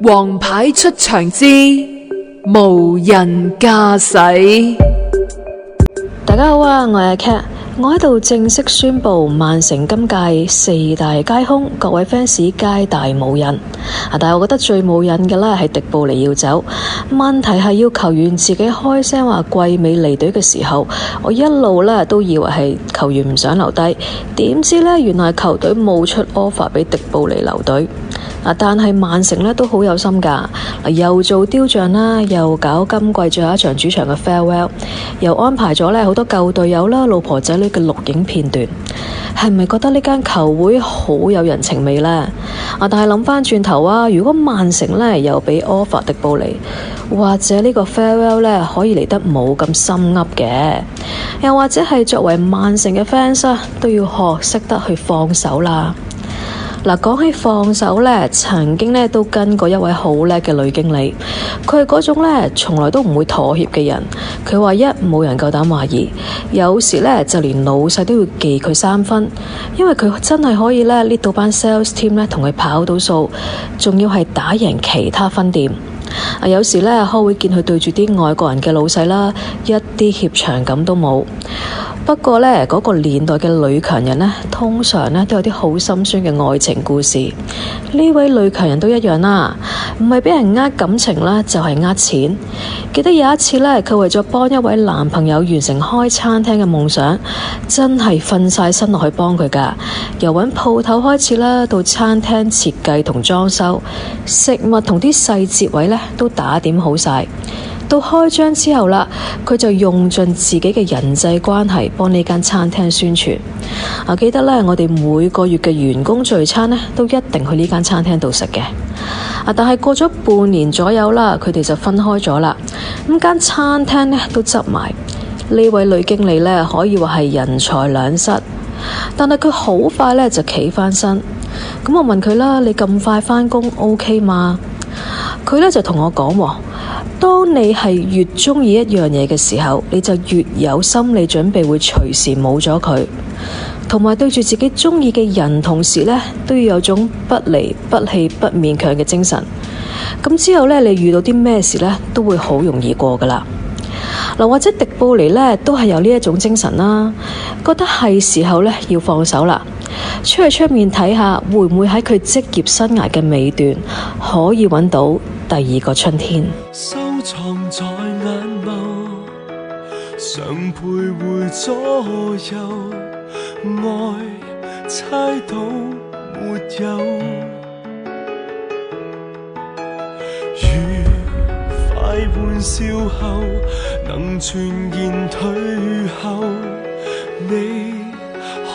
王牌出場之無人駕駛。大家好啊，我係 Cat， 我喺度正式宣布曼城今屆4大皆空，各位 fans 皆大冇癮。但係我覺得最冇癮嘅咧係迪布尼要走，問題係要球員自己開聲話季尾離隊嘅時候，我一路咧都以為係球員唔想留低，點知咧原來球隊冇出 offer 俾迪布尼留隊。但係曼城咧都好有心㗎，又做雕像啦，又搞今季最後一場主場嘅 farewell， 又安排咗咧好多舊隊友啦、老婆仔女嘅錄影片段，係咪覺得呢間球會好有人情味呢？但係諗翻轉頭啊，如果曼城咧又俾 offer 迪布尼，或者呢個 farewell 咧可以嚟得冇咁心噏嘅，又或者係作為曼城嘅 fans 啊，都要學識得去放手啦。講起放手呢，曾經呢都跟過一位好叻嘅女經理，佢係嗰種呢從來都唔會妥協嘅人。佢話冇人夠膽懷疑，有時呢就連老細都要記佢3分，因為佢真係可以呢lead到班 sales team 呢同佢跑到數，仲要係打贏其他分店。有時呢開會見佢對住啲外國人嘅老細啦，一啲怯場感都冇。不過呢，嗰個年代嘅女強人呢，通常呢都有啲好心酸嘅愛情故事。呢位女強人都一樣啦，唔係俾人呃感情啦，就係呃錢。記得有一次呢，佢為咗幫一位男朋友完成開餐廳嘅夢想，真係瞓晒身落去幫佢㗎。由揾鋪頭開始啦，到餐廳設計同裝修，食物同啲細節位呢都打點好晒。到開張之後啦，佢就用盡自己嘅人際關係幫呢間餐廳宣傳。記得呢，我哋每個月嘅員工聚餐呢，都一定去呢間餐廳度食嘅。但係過咗半年左右啦，佢哋就分開咗啦。咁間餐廳呢都執埋。呢位女經理呢，可以話係人財兩失，但係佢好快呢就企返身。咁我問佢啦，你咁快返工 OK 嗎？佢呢就同我講，當你係越鍾意一樣嘢嘅時候，你就越有心理準備會隨時冇咗佢，同埋對住自己鍾意嘅人同事呢，都要有種不離不棄不勉強嘅精神。咁之後呢，你遇到啲咩事呢，都會好容易過㗎喇。或者迪布尼呢，都係有呢一種精神啦，覺得係時候呢要放手啦，出面睇下會唔會喺佢職業生涯嘅尾段可以揾到第二個春天。收藏在眼眸，常徘徊左右，愛猜到沒有？愉快玩笑後，能全然退後，你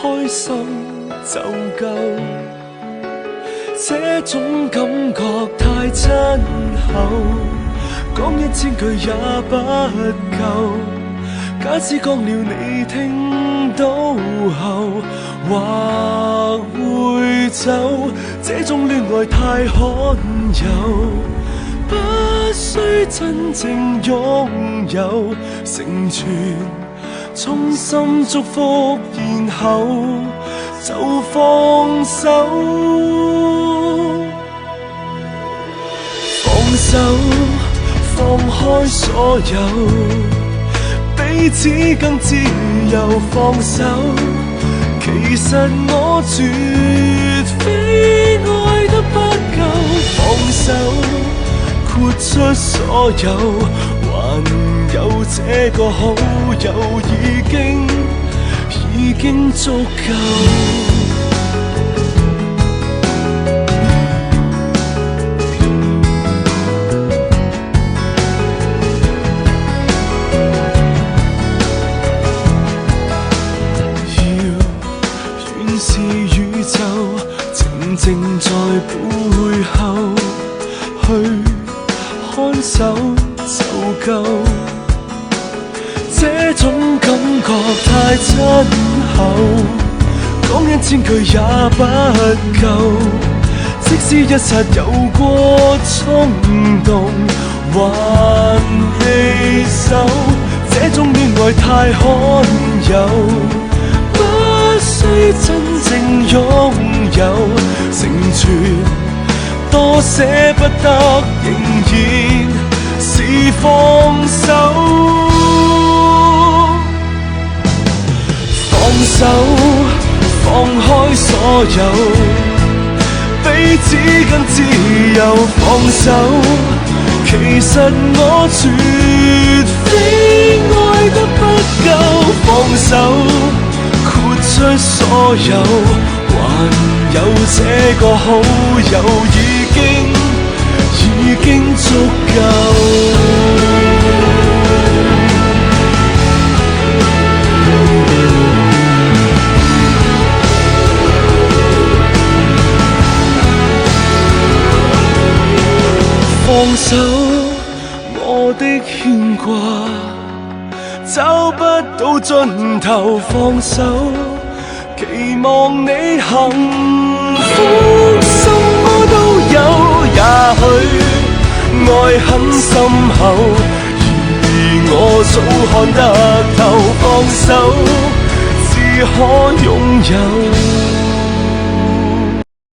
開心就夠。這種感覺太親厚，講1000句也不夠。假使講了你聽到後，或會走。這種戀愛太罕有，不需真正擁有，成全衷心祝福，然後就放手。放手，放開所有，彼此更自由。放手，其實我絕非愛得不夠。放手，豁出所有，還有這個好友已經足夠。是宇宙靜靜在背後去看守就夠。這種感覺太親厚，講1000句也不夠。即使一剎有過衝動，還離手。這種戀愛太罕有，不需真正擁有，成全多我捨不得，仍然是放手。放手，放開所有，彼此更自由。放手，其實我絕非愛得不夠。放手，豁出所有，還有這個好友，已經足夠。放手，我的牽掛找不到盡頭。放手，期望你幸福，什麼都有。也許愛很深厚，然而我早看得透。放手，只可擁有。